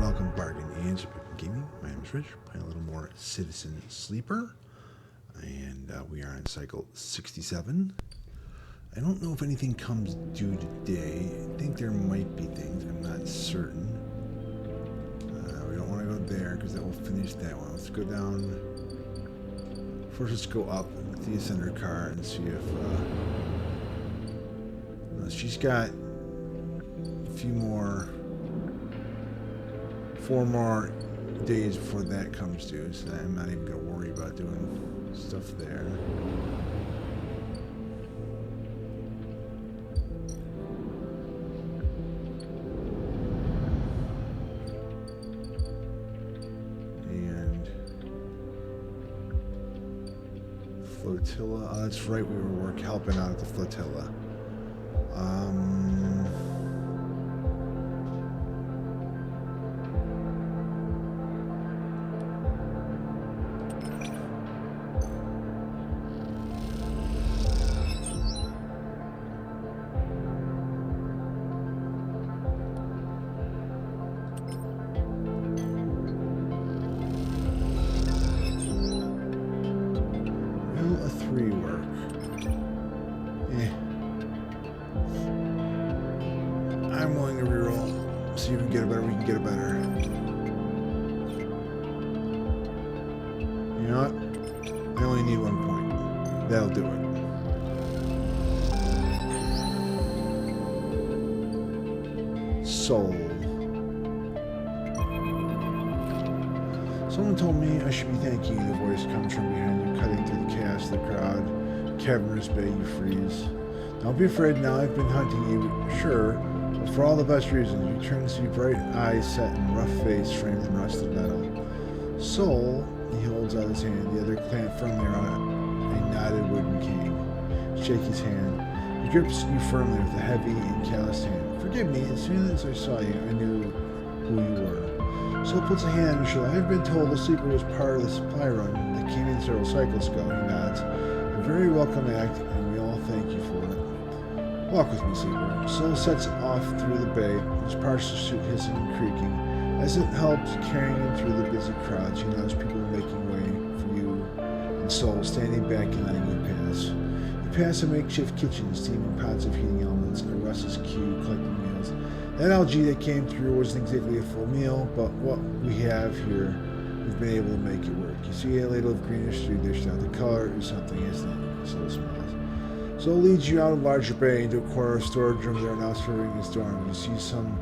welcome Bargain and Eshe and Peak Gaming. My name is Rich, playing a little more Citizen Sleeper, and we are on cycle 67. I don't know if anything comes due today. I think there might be things, I'm not certain. We don't want to go there because that will finish that one. Let's go down. First, let's go up with the Ascender car and see if she's got a few more. 4 more days before that comes due, so I'm not even going to worry about doing stuff there. And flotilla, oh, that's right, we were helping out at the flotilla. I'm willing to reroll. See if we can get a better. We can get a better. You know what? I only need 1 point. That'll do it. Soul. Someone told me I should be thanking you. The voice comes from behind you, cutting through the chaos of the crowd. Cavernous bay, you freeze. Don't be afraid now. I've been hunting you. Sure. But for all the best reasons, you turn to see bright eyes set in rough face framed in rusted metal. Soul, he holds out his hand, the other clamped firmly around a knotted wooden cane. Shake his hand. He grips you firmly with a heavy and calloused hand. Forgive me, as soon as I saw you, I knew who you were. Soul puts a hand on your shoulder. I've been told the sleeper was part of the supply run that came in several cycles ago. He nods. A very welcome act, and we all thank you for it. Walk with me, sleeper. Soul sets off through the bay, his partial suit hissing and creaking. As it helps carrying him through the busy crowds, he knows people are making way for you and Soul standing back and letting you pass. You pass a makeshift kitchen, steaming pots of heating elements, a rustless queue collecting meals. That algae that came through wasn't exactly a full meal, but what we have here, we've been able to make it work. You see a ladle of greenish stew dished out. The color is something, isn't it? Soul smiles. Soul leads you out of a larger bay into a corner of storage room. They are now serving his dorm. You see some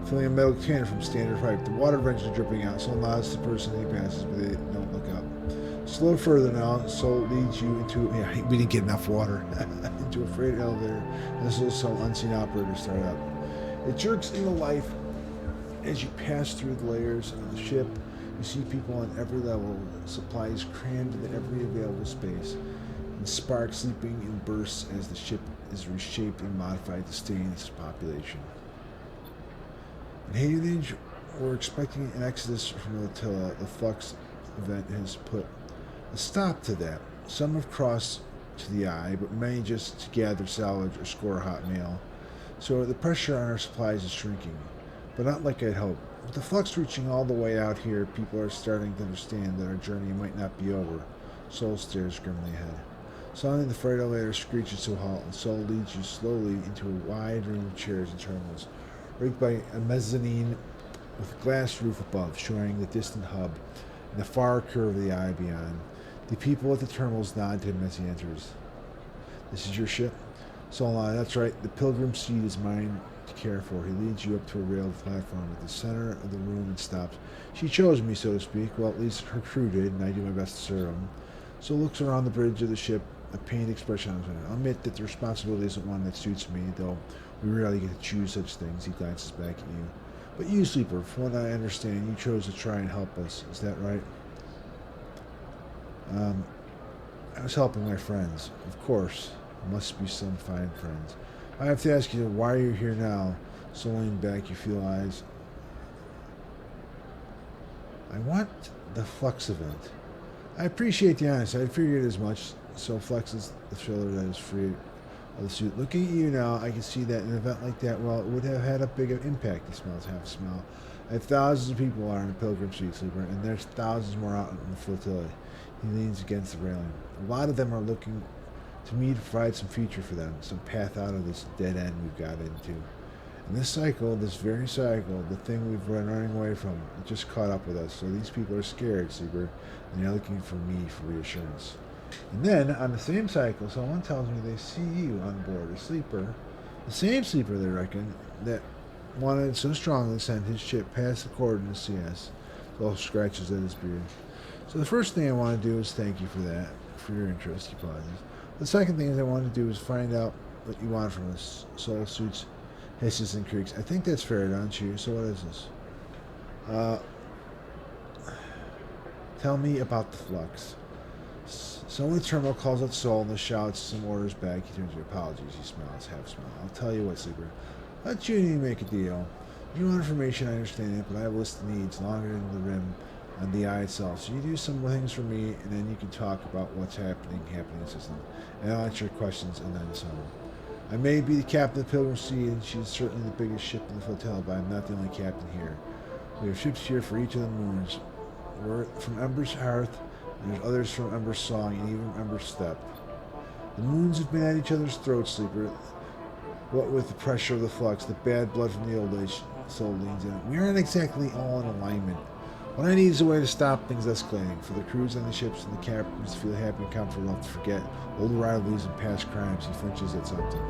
filling a metal container from standard pipe. The water vents are dripping out. Soul nods to the person he passes, but they don't look up. Slow further now. Soul leads you into we didn't get enough water into a freight elevator. This is some unseen operator start up. It jerks into life as you pass through the layers of the ship. You see people on every level. Supplies crammed into every available space. And sparks leaping in bursts as the ship is reshaped and modified to sustain its population. In Havenage, we're expecting an exodus from the flotilla. The flux event has put a stop to that. Some have crossed to the eye, but many just to gather salvage or score a hot meal. So the pressure on our supplies is shrinking, but not like I'd hoped. With the flux reaching all the way out here, people are starting to understand that our journey might not be over. Soul stares grimly ahead. Suddenly, the freight elevator screeches to a halt, and Soul leads you slowly into a wide room of chairs and terminals, rigged by a mezzanine with a glass roof above, showing the distant hub and the far curve of the eye beyond. The people at the terminals nod to him as he enters. This is your ship? Soul nods. That's right. The pilgrim seat is mine to care for. He leads you up to a railed platform at the center of the room and stops. She chose me, so to speak. Well, at least her crew did, and I do my best to serve them. Soul looks around the bridge of the ship, a pained expression on his face. I'll admit that the responsibility isn't one that suits me, though we rarely get to choose such things. He glances back at you. But you, sleeper, from what I understand, you chose to try and help us. Is that right? I was helping my friends. Of course. Must be some fine friends. I have to ask you, why are you here now? So leaning back, you feel eyes. I want the flux event. I appreciate the honesty. I figured as much. So flexes the shoulder that is free of the suit. Looking at you now, I can see that an event like that, well, it would have had a big impact. He smiles half a smile. I have thousands of people are on the Pilgrim Street, Sleeper, and there's thousands more out in the flotilla. He leans against the railing. A lot of them are looking to me to provide some future for them, some path out of this dead end we've got into. And this cycle, this very cycle, the thing we've been running away from, it just caught up with us. So these people are scared, Sleeper, and they're looking for me for reassurance. And then, on the same cycle, someone tells me they see you on board, a sleeper, the same sleeper, they reckon, that wanted so strongly to send his ship past the cordon to see us. All scratches at his beard. So the first thing I want to do is thank you for that, for your interest, he pauses. The second thing I want to do is find out what you want from us. Soul suits, hisses, and creaks. I think that's fair, don't you? So what is this? Tell me about the flux. Someone in the terminal calls out Soul and shouts some orders back. He turns to apologies. He smiles, half smile. I'll tell you what, Sleeper. Let you need to make a deal. You want information, I understand it, but I have a list of needs longer than the rim on the eye itself. So you do some things for me, and then you can talk about what's happening in the system. And I'll answer your questions, and then some. I may be the captain of the Pilgrim Sea, and she's certainly the biggest ship in the flotilla, but I'm not the only captain here. We have ships here for each of the moons. We're from Ember's Hearth, and there's others from Ember's Song, and even Ember's Step. The moons have been at each other's throats, Sleeper. What with the pressure of the flux, the bad blood from the old age, Soul leans in. We aren't exactly all in alignment. What I need is a way to stop things escalating, for the crews on the ships and the captains to feel happy and comfortable enough to forget old rivalries and past crimes. He flinches at something.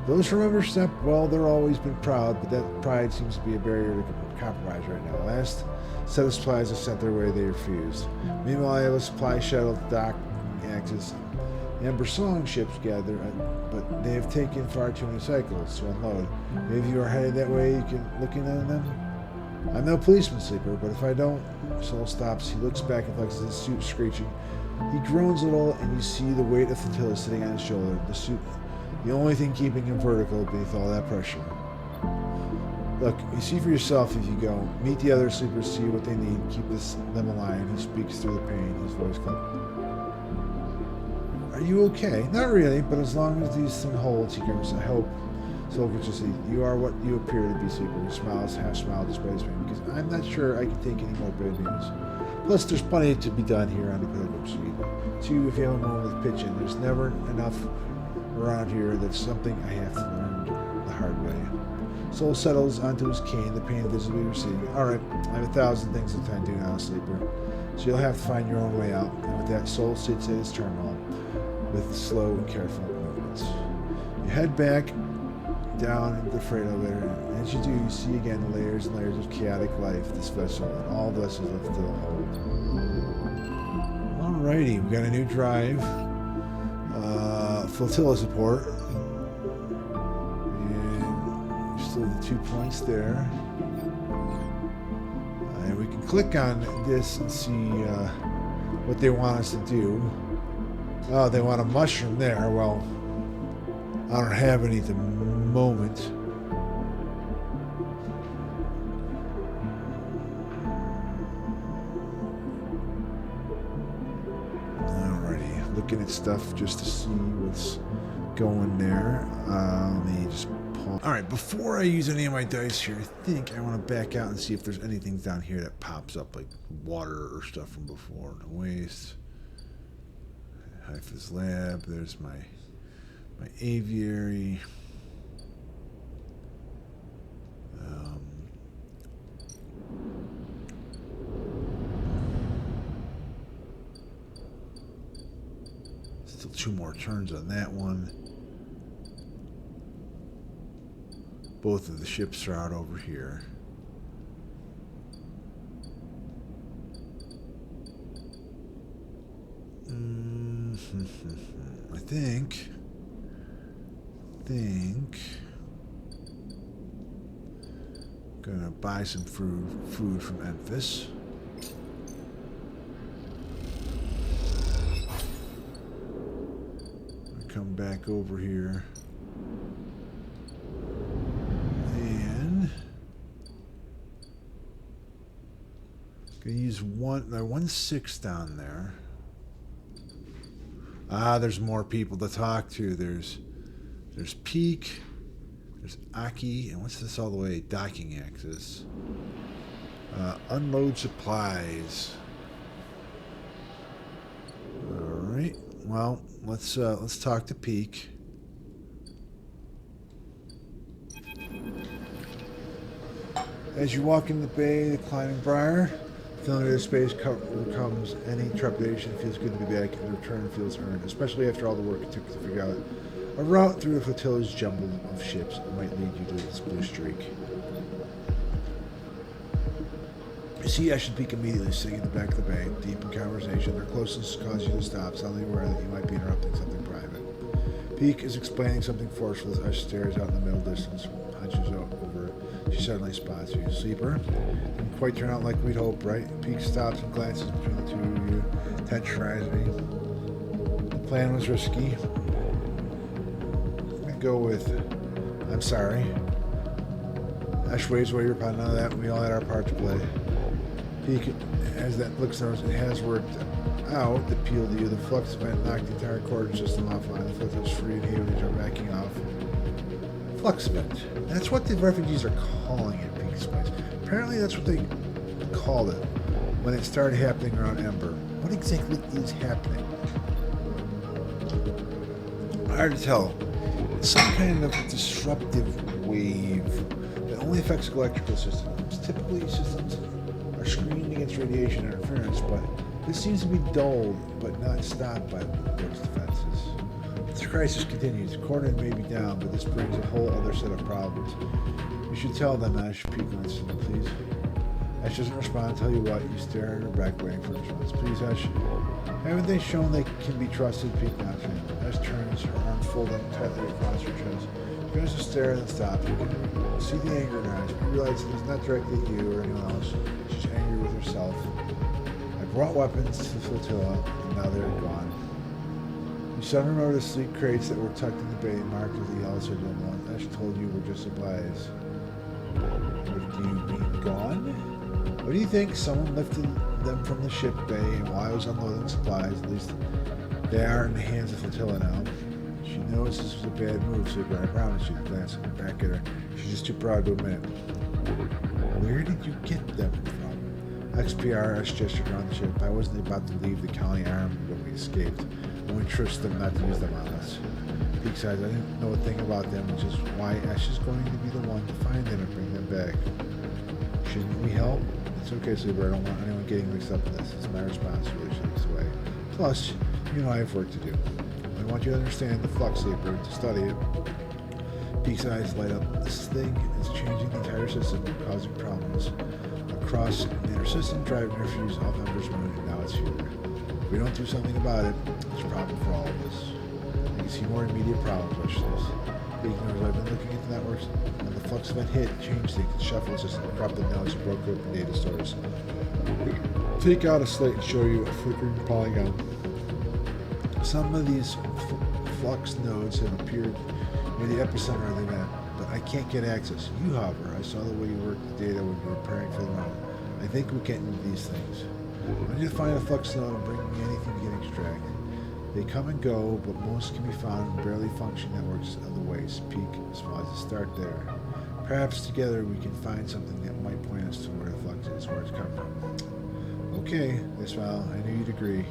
Those from Ember's Step, well, they've always been proud, but that pride seems to be a barrier to compromise right now. Last set of supplies are sent their way, they refused. Meanwhile, I have a supply shuttle dock access. The Ember Song ships gather, but they have taken far too many cycles to unload. Maybe you are headed that way, you can look in on them? I'm no policeman, Sleeper, but if I don't... Soul stops, he looks back and flexes his suit, screeching. He groans a little, and you see the weight of flotilla sitting on his shoulder. The suit, the only thing keeping him vertical beneath all that pressure. Look, you see for yourself if you go. Meet the other sleepers, see what they need, keep them alive. He speaks through the pain, his voice clipped. Are you okay? Not really, but as long as these thing holds, he grins. I hope. Soul can just see. You are what you appear to be, Sleeper. He smiles, half smile, despite his pain, because I'm not sure I can take any more bad news. Plus, there's plenty to be done here on the Pilgrim Street. Too, if you have a moment with pitching, there's never enough around here. That's something I have to learn the hard way. Soul settles onto his cane, the pain visibly receding. All right, I have 1,000 things to try and do now, Sleeper. So you'll have to find your own way out. And with that, Soul sits at his terminal with slow and careful movements. You head back down into the freight elevator, and as you do, you see again the layers and layers of chaotic life this vessel and all vessels that still hold. Alrighty, we got a new drive, flotilla support, and still the 2 points there. And we can click on this and see what they want us to do. Oh, they want a mushroom there. Well, I don't have any at the moment. Alrighty, looking at stuff just to see what's going there. Let me just pause. Alright, before I use any of my dice here, I think I want to back out and see if there's anything down here that pops up, like water or stuff from before. No waste. Hypha's lab. There's my aviary. Still 2 more turns on that one. Both of the ships are out over here. I think gonna buy some food from Memphis. Come back over here and gonna use 1/6 down there. There's more people to talk to. There's Peak, There's Aki, and what's this all the way? Docking axis. Unload supplies. Alright, well, let's talk to Peak. As you walk in the bay, the climbing briar, filling the space overcomes any trepidation. It feels good to be back, and the return feels earned, especially after all the work it took to figure out a route through the flotilla's jumble of ships that might lead you to this blue streak. You see Eshe and Peak immediately sitting in the back of the bay, deep in conversation. Their closeness causes you to stop, suddenly aware that you might be interrupting something private. Peak is explaining something forceful as Eshe stares out in the middle distance, hunches over. She suddenly spots you. Sleeper? Didn't quite turn out like we'd hoped, right? Peak stops and glances between the two of you, tension rising. The plan was risky. We go with, I'm sorry. Eshe waves away your pot. None of that. We all had our part to play. Peak, as that looks knows, it has worked out. The appeal to you. The flux event knocked the entire cordon system offline. The flux was free and Haven are backing off. Flux event. That's what the refugees are calling it, Peak explains. Apparently that's what they called it when it started happening around Ember. What exactly is happening? Hard to tell. It's some kind of disruptive wave that only affects electrical systems. Typically systems are screened against radiation interference, but this seems to be dulled but not stopped by those defenses. This crisis continues. Cordon may be down, but this brings a whole other set of problems. You should tell them, Eshe. Peak instantly, please. Eshe doesn't respond. Tell you what, you stare at her back, waiting for a response. Please, Eshe. Haven't they shown they can be trusted? Peak nods. Eshe turns, her arms folding tightly across her chest. She goes to stare and then stops. You can see the anger in her eyes, but you realize it is not directly at you or anyone else. She's angry with herself. I brought weapons to the flotilla, and now they're gone. You suddenly remember the sleek crates that were tucked in the bay marked with the yellow signal. Eshe told you were just supplies. What do you mean, gone? What do you think? Someone lifted them from the ship bay, and while I was unloading supplies, at least they are in the hands of the flotilla now. She knows this was a bad move, Sleeper. I promise you. Glancing back at her, she's just too proud to admit it. Where did you get them from? XPR, Eshe gestured around the ship. I wasn't about to leave the colony armed when we escaped. And we trusted them not to use them on us. Peak says, I didn't know a thing about them, which is why Eshe is going to be the one to find them and bring them back. Shouldn't we help? It's okay, Sleeper. I don't want anyone getting mixed up in this. It's my responsibility. She looks away. Plus, you know I have work to do. I want you to understand the flux, Sleeper, to study it. Peak's eyes light up. This thing is changing the entire system, causing problems across the inner system, driving refugees off Ember's moon, and now it's here. If we don't do something about it, it's a problem for all of us. You can see more immediate problems, Eshe says. Peak knows I've been looking into networks. When the flux event hit, changed things, shuffled the system, corrupted nodes, and broke open data stores. Take out a slate and show you a flickering polygon. Some of these flux nodes have appeared near the epicenter of the event, but I can't get access. You, however, I saw the way you worked the data when you were preparing for the run. I think we can do these things. I need to find a flux node and bring me anything you can extract. They come and go, but most can be found in barely functioning networks of the waste. Peak smiles to start there. Perhaps together we can find something that might point us to where the flux is, where it's come from. Okay, they smile. I knew you'd agree.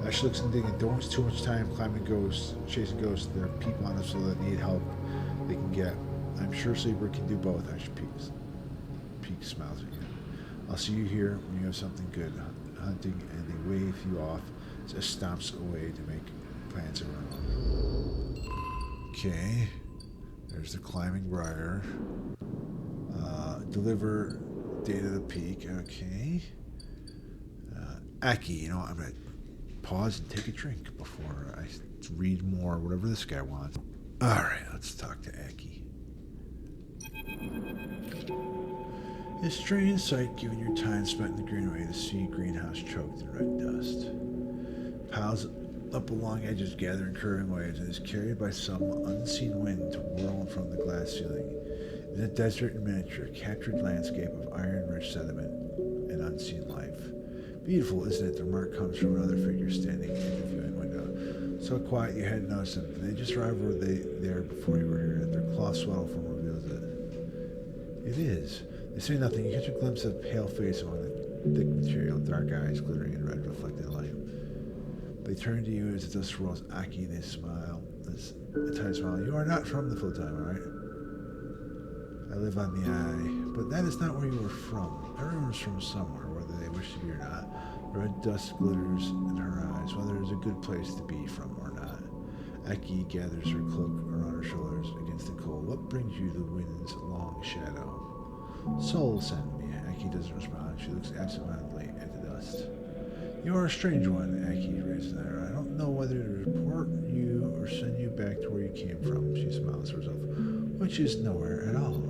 Eshe looks indignant. Don't waste too much time climbing ghosts, chasing ghosts. There are people on us that need help they can get. I'm sure Sleeper can do both. Eshe peeks. Peak smiles at you. I'll see you here when you have something good. Hunting, and they wave you off. Just stomps away to make plans around. Okay. There's the climbing briar. Deliver data to Peak. Okay. Aki, you know, I'm going to pause and take a drink before I read more, whatever this guy wants. Alright, let's talk to Aki. It's a strange sight given your time spent in the greenway to see greenhouse choked in red dust. Piles up along edges gathering curving waves and is carried by some unseen wind to whirl in front of the glass ceiling. In a desert in miniature, captured landscape of iron-rich sediment and unseen life. Beautiful, isn't it? The remark comes from another figure standing in the viewing window. So quiet you hadn't noticed them. They just arrived where they there before you were here. Their cloth swelled from It is. They say nothing. You catch a glimpse of pale face among the thick material, dark eyes glittering in red reflected light. They turn to you as the dust swirls. Aki, they smile. This a tight smile. You are not from the full time, alright? I live on the eye. But that is not where you are from. Everyone's from somewhere, whether they wish to be or not. Red dust glitters in her eyes, whether it is a good place to be from or not. Aki gathers her cloak around her shoulders against the cold. What brings you the wind's long shadow? Soul sent me. Aki doesn't respond. She looks absentmindedly at the dust. You are a strange one, Aki raises an eyebrow. I don't know whether to report you or send you back to where you came from. She smiles to herself, which is nowhere at all.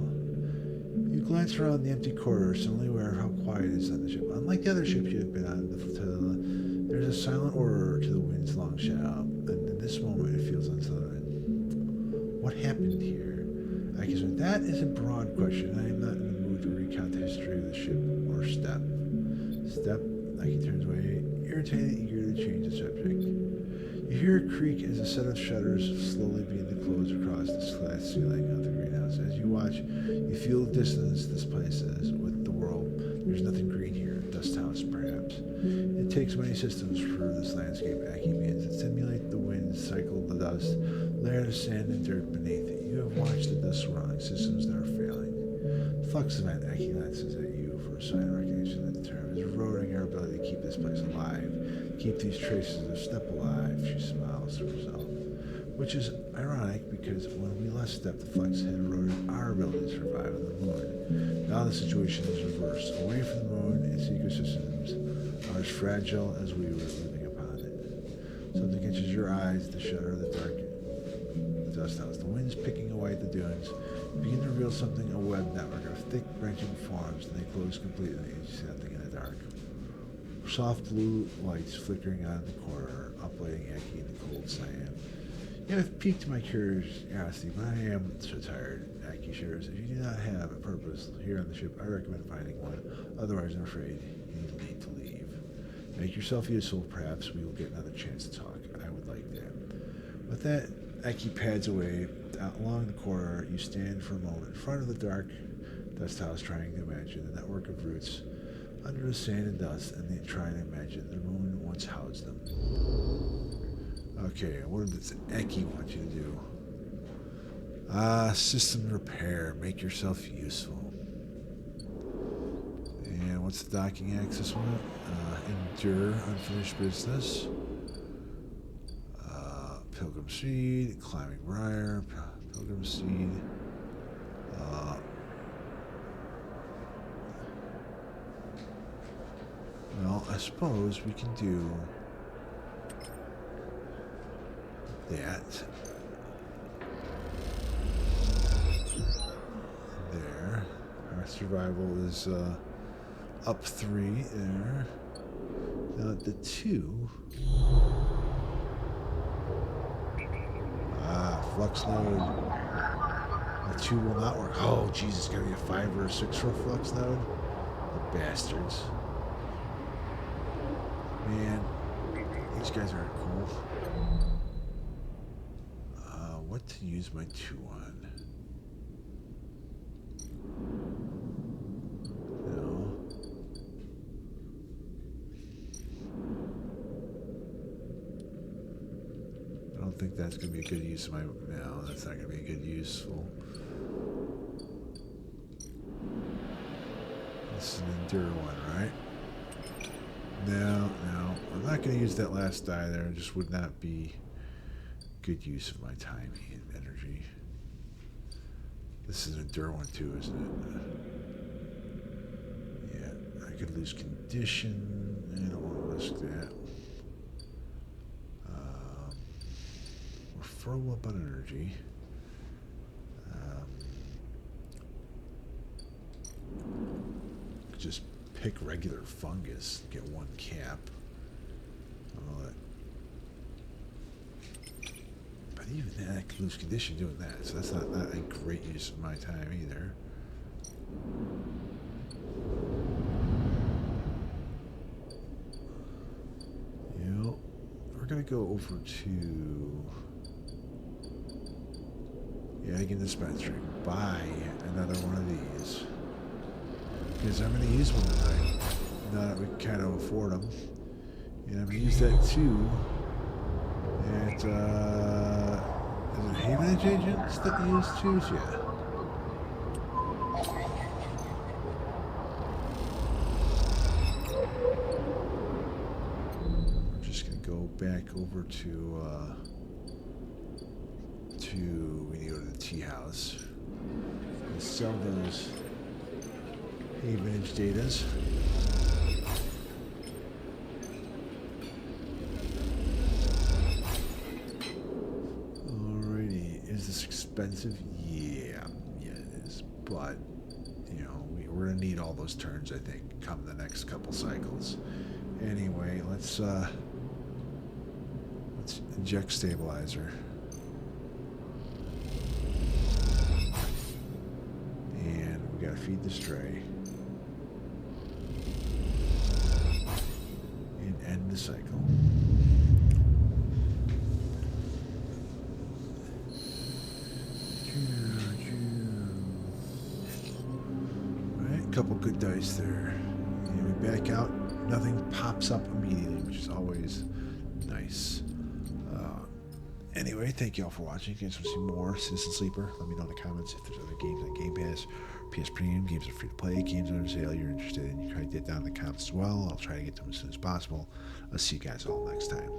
You glance around the empty corridor, suddenly aware of how quiet it is on the ship. Unlike the other ships you have been on, the flotilla, there is a silent order to the wind's long shadow, and in this moment it feels unsettling. What happened here? Aki said, that is a broad question. I am not in the mood to recount the history of the ship or step. Step? Aki turns away, irritated, eager to change the subject. You hear a creak as a set of shutters slowly begin to close across the glass ceiling of the greenhouse. As you watch, you feel the distance this place is with the world. There's nothing green here, dust house perhaps. It takes many systems for this landscape, Aki begins. It simulates the wind, cycle the dust, layer of sand and dirt beneath it. You have watched the dust swirling, systems that are failing. Flux event, Aki glances at you for a sign of recognition that the term is eroding our ability to keep this place alive, keep these traces of step alive. She smiles to herself, which is ironic because when we last stepped, the flux had eroded our ability to survive on the moon. Now the situation is reversed. Away from the moon, its ecosystems are as fragile as we were living upon it. Something catches your eyes, the shudder of the dark, the dust house. The wind's picking away at the dunes. You begin to reveal something, a web network of thick branching forms, and they close completely, and you see nothing in the dark. Soft blue lights flickering on the corridor, uplighting Aki in the cold cyan. You have piqued my curiosity, but I am so tired, Aki shares. If you do not have a purpose here on the ship, I recommend finding one. Otherwise, I'm afraid you need to leave. Make yourself useful. Perhaps we will get another chance to talk. I would like that. With that, Aki pads away. Out along the corridor, you stand for a moment in front of the dark dust house, trying to imagine the network of roots under the sand and dust, and then trying to imagine the moon once housed them. Okay, what does Aki want you to do? System repair. Make yourself useful. And what's the docking access one? Endure unfinished business. Pilgrim Seed, Climbing Briar, Pilgrim Seed. Well, I suppose we can do that. There. Our survival is up 3 there. Now the 2. Flux node. The 2 will not work. Oh, Jesus, gotta be a 5 or a 6 for a flux node? The bastards. Man, these guys aren't cool. What to use my 2 on? No. I don't think that's going to be a good use of my... No, that's not going to be a good useful. This is an endure one, right? No, I'm not going to use that last die there. It just would not be good use of my time and energy. This is an endure one too, isn't it? Yeah, I could lose condition. I don't want to risk that. Referral up on energy. Just pick regular fungus, get 1 cap. But even then, I could lose condition doing that, so that's not a great use of my time either. We're gonna go over to Again dispensary. Buy another one of these. Because I'm going to use one tonight. Now that we kind of afford them. And I'm going to use that too. At, is it Havenage agents that we use too? Yeah. We're just going to go back over to, we need to go to the tea house. And sell those Havenage datas. Is this expensive? Yeah, it is. But, you know, we're going to need all those turns, I think, come the next couple cycles. Anyway, let's inject stabilizer. And we got to feed the stray. And end the cycle. Couple good dice there. And we back out. Nothing pops up immediately, which is always nice. Anyway, thank you all for watching. If you guys want to see more Citizen Sleeper, let me know in the comments if there's other games on Game Pass, PS Premium, games that are free to play, games that are on sale you're interested in. You can try to get down in the comments as well. I'll try to get to them as soon as possible. I'll see you guys all next time.